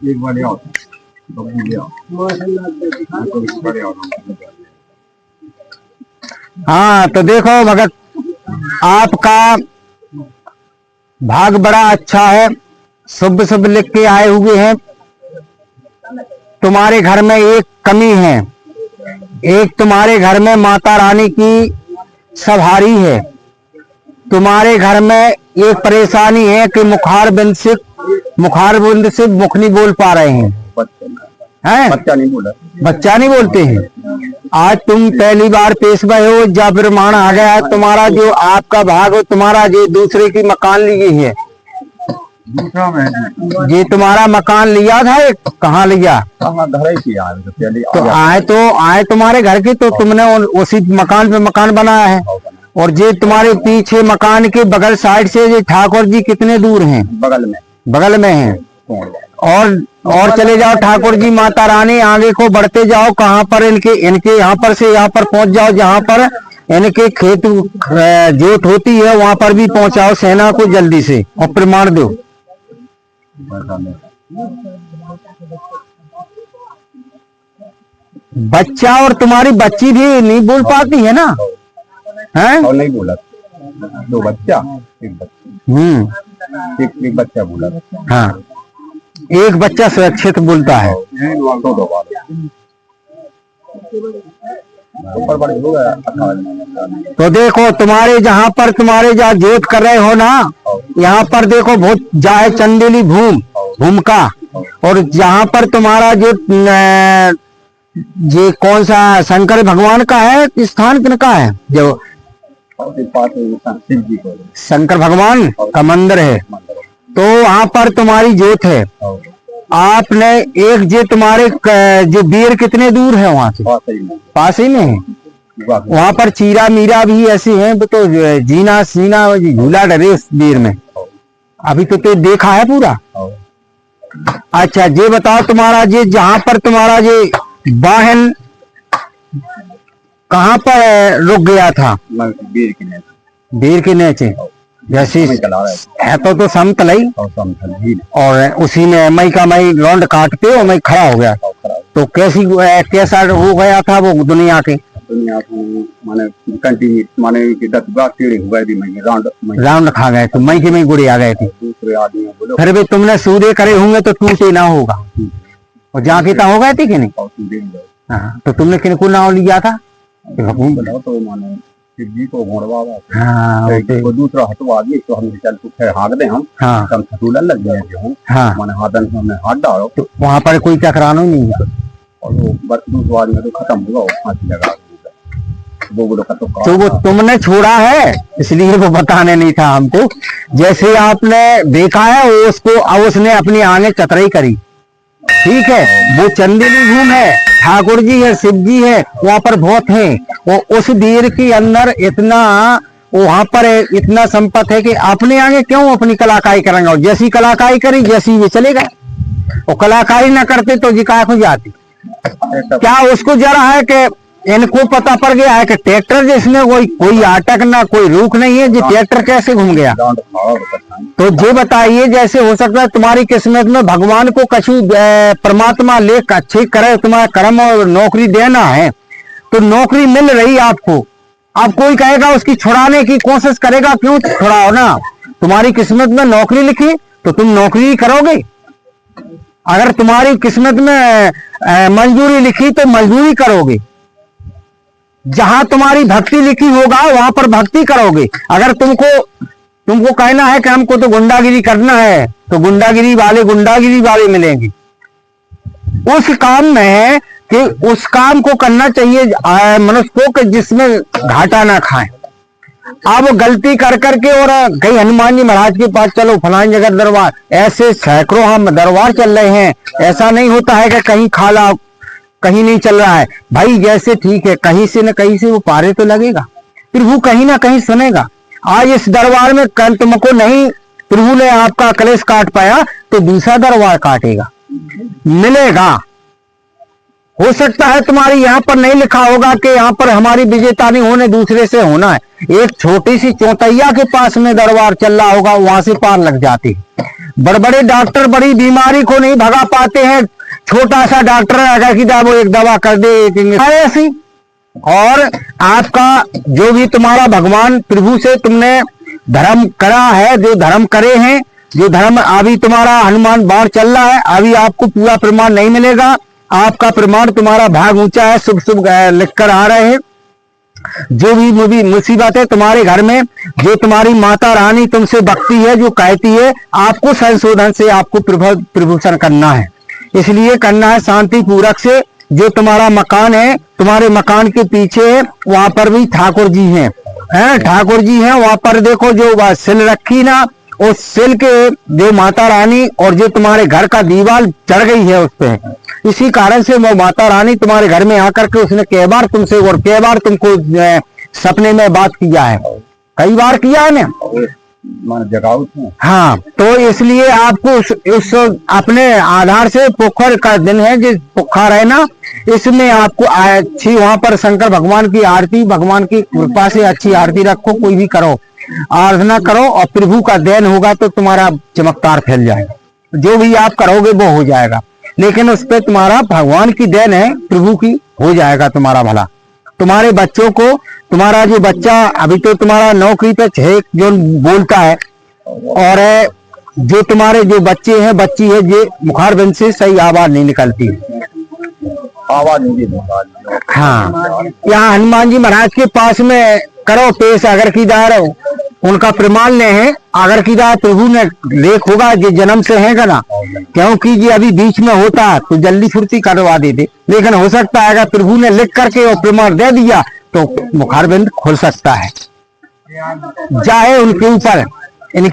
एक बार ले आओ, बब्बू ले आओ। हाँ तो देखो भगत, आपका भाग बड़ा अच्छा है, शुभ शुभ लिख के आए हुए हैं। तुम्हारे घर में एक कमी है, एक तुम्हारे घर में माता रानी की सवारी है। तुम्हारे घर में एक परेशानी है कि मुखार बिंद से मुख नहीं बोल पा रहे हैं। बच्चा नहीं बोला, बच्चा नहीं बोलते हैं। आज तुम पहली बार पेश भय हो, जब प्रमाण आ गया है तुम्हारा जो आपका भाग हो, तुम्हारा जो दूसरे की मकान ली है, दूसरा में ये तुम्हारा मकान लिया था, कहाँ लिया? घर ही किया है, तो आए तुम्हारे घर की, तो तुमने उसी मकान पे मकान बनाया है। और ये तुम्हारे पीछे मकान के बगल साइड से ये ठाकुर जी कितने दूर हैं? बगल में हैं। और चले जाओ ठाकुर जी, माता रानी, आगे को बढ़ते जाओ। कहाँ पर इनके यहाँ पर से यहाँ पर पहुंच जाओ, जहाँ पर इनके खेत जोत होती है, वहां पर भी पहुंचाओ सेना को जल्दी से, और प्रमाण दो। बच्चा और तुम्हारी बच्ची भी नहीं बोल पाती है ना? हैं? और नहीं बोला, दो बच्चा, एक बच्चा, एक बच्चा बोला। हाँ, एक बच्चा सुरक्षित बोलता है। तो देखो तुम्हारे जहाँ पर तुम्हारे जहाँ जोत कर रहे हो ना, यहाँ पर देखो बहुत जाए चंदेली भूमिका, और जहाँ पर तुम्हारा जो ये कौन सा शंकर भगवान का है स्थान, किनका है? जो शंकर भगवान का मंदिर है, तो वहां पर तुम्हारी जोत है। आपने एक जो तुम्हारे जो बीर कितने दूर है वहां से? पास ही में है। वहां पर चीरा मीरा भी ऐसी हैं, तो जीना सीना झूला डरे बीर में। अभी तो देखा है पूरा। अच्छा ये बताओ, तुम्हारा ये जहां पर तुम्हारा ये वाहन कहाँ पर रुक गया था? बीर के नीचे जैसी है, तो समतल ही, और उसी में मई का मई राउंड काटते हो, मई खड़ा हो गया। तो कैसा हो गया था वो दुनिया के? माने कंटिन्यू माने 10 बार टेढ़े हो गए थी, राउंड खा गए, तो मई के मई गुड़े आ गए थे। दूसरे आदमी बोलो फिर भी तुमने सूदे करे होंगे तो टूटे ना होगा, और जहाँ की हो गए थे कि नहीं? हाँ, तो तुमने किनको नाम लिया था? तो माने जी को को दूसरा हटवा दिए, तो हम चल तो फिर हाँक दे हम। हाँ, हम ठटूलन लग गए थे। हाँ, माने हमने हाथ डालो, तो वहाँ पर कोई टकराना नहीं है, और वो बस दूसरा आदमी तो खत्म हुआ, फांसी लगा वो वो तुमने छोड़ा है, इसलिए वो बताने नहीं था हमको। जैसे आपने देखा है उसको, अब उसने अपनी आगे चतराई करी, ठीक है? वो चंदेली भूमि है, ठाकुर जी है, शिव जी है, वहां पर बहुत है। वो उस देर के अंदर इतना वहां पर इतना संपत्ति है कि अपने आगे क्यों अपनी कलाकारी करेंगे? जैसी कलाकारी करी जैसी वे चलेगा, और कलाकारी ना करते तो जिका हो जाती। क्या उसको जरा है कि इनको पता पड़ गया है कि ट्रैक्टर जिसमें कोई आटक ना कोई रुख नहीं है, जो ट्रैक्टर कैसे घूम गया? तो ये बताइए, जैसे हो सकता है तुम्हारी किस्मत में भगवान को कछु परमात्मा लेख अच्छे करे, तुम्हारा कर्म और नौकरी देना है, तो नौकरी मिल रही आपको। अब कोई कहेगा उसकी छुड़ाने की कोशिश करेगा, क्यों छुड़ाओ ना? तुम्हारी किस्मत में नौकरी लिखी तो तुम नौकरी करोगे। अगर तुम्हारी किस्मत में मजदूरी लिखी तो मजदूरी करोगे। जहां तुम्हारी भक्ति लिखी होगा वहां पर भक्ति करोगे। अगर तुमको कहना है कि हमको तो गुंडागिरी करना है, तो गुंडागिरी वाले मिलेंगे। उस काम में है कि उस काम को करना चाहिए मनुष्य को कि जिसमें घाटा ना खाए। अब गलती कर करके और कहीं हनुमान जी महाराज के पास चलो, फलानी जगह दरबार, ऐसे सैकड़ों हम दरबार चल रहे हैं। ऐसा नहीं होता है कि कहीं खाला कहीं नहीं चल रहा है भाई। जैसे ठीक है, कहीं से न कहीं से वो पारे तो लगेगा, प्रभु कहीं ना कहीं सुनेगा। आज इस दरबार में कल तुमको नहीं प्रभु ने आपका कलेश काट पाया, तो दूसरा दरबार काटेगा, मिलेगा। हो सकता है तुम्हारी यहाँ पर नहीं लिखा होगा कि यहाँ पर हमारी विजेता नहीं होने दूसरे से होना है, एक छोटी सी चौतैया के पास में दरबार चल रहा होगा, वहां से पार लग जाती। बड़े बड़े डॉक्टर बड़ी बीमारी को नहीं भगा पाते हैं, छोटा सा डॉक्टर अगर की वो एक दवा कर दे ऐसी। और आपका जो भी तुम्हारा भगवान प्रभु से तुमने धर्म करा है, जो धर्म करे हैं, जो धर्म अभी तुम्हारा हनुमान बाण चल रहा है, अभी आपको पूरा प्रमाण नहीं मिलेगा। आपका प्रमाण तुम्हारा भाग ऊंचा है, शुभ शुभ लिख कर आ रहे हैं। जो भी मुसीबत है तुम्हारे घर में, जो तुम्हारी माता रानी तुमसे बकती है, जो कहती है, आपको संशोधन से आपको प्रभूषण करना है। इसलिए करना है शांति पूर्वक से। जो तुम्हारा मकान है, तुम्हारे मकान के पीछे वहां पर भी ठाकुर जी हैं, ठाकुर जी हैं वहां पर। देखो जो सिल रखी ना, उस सिल के जो माता रानी और जो तुम्हारे घर का दीवार चढ़ गई है उस पे, इसी कारण से वो माता रानी तुम्हारे घर में आकर के उसने कई बार तुमसे और कई बार तुमको सपने में बात किया है, कई बार किया है ना, जगाओ। हाँ, तो इसलिए आपको उस अपने आधार से पोखर का दिन है, जिस पोखर है ना, इसमें आपको अच्छी वहां पर शंकर भगवान की आरती, भगवान की कृपा से अच्छी आरती रखो, कोई भी करो, आराधना करो, और प्रभु का देन होगा तो तुम्हारा चमत्कार फैल जाएगा। जो भी आप करोगे वो हो जाएगा, लेकिन उस पर तुम्हारा भगवान की देन है, प्रभु की, हो जाएगा तुम्हारा भला। तुम्हारे बच्चों को, तुम्हारा जो बच्चा अभी तो तुम्हारा नौकरी पे है जो बोलता है, और जो तुम्हारे जो बच्चे हैं, बच्ची है, जो मुखारबिंद से सही आवाज नहीं निकलती, आवाज नहीं निकलती। हाँ, यहाँ हनुमान जी महाराज के पास में करो पेश, अगर किदार उनका प्रमाण ले हैं, अगर किदार प्रभु ने लेख होगा जो जन्म से है ना, क्योंकि ये अभी बीच में होता तो जल्दी फुर्ती करवा देते, लेकिन हो सकता है अगर प्रभु ने लिख करके और प्रमाण दे दिया तो मुखारबिंद खुल सकता है, चाहे उनके ऊपर इनकी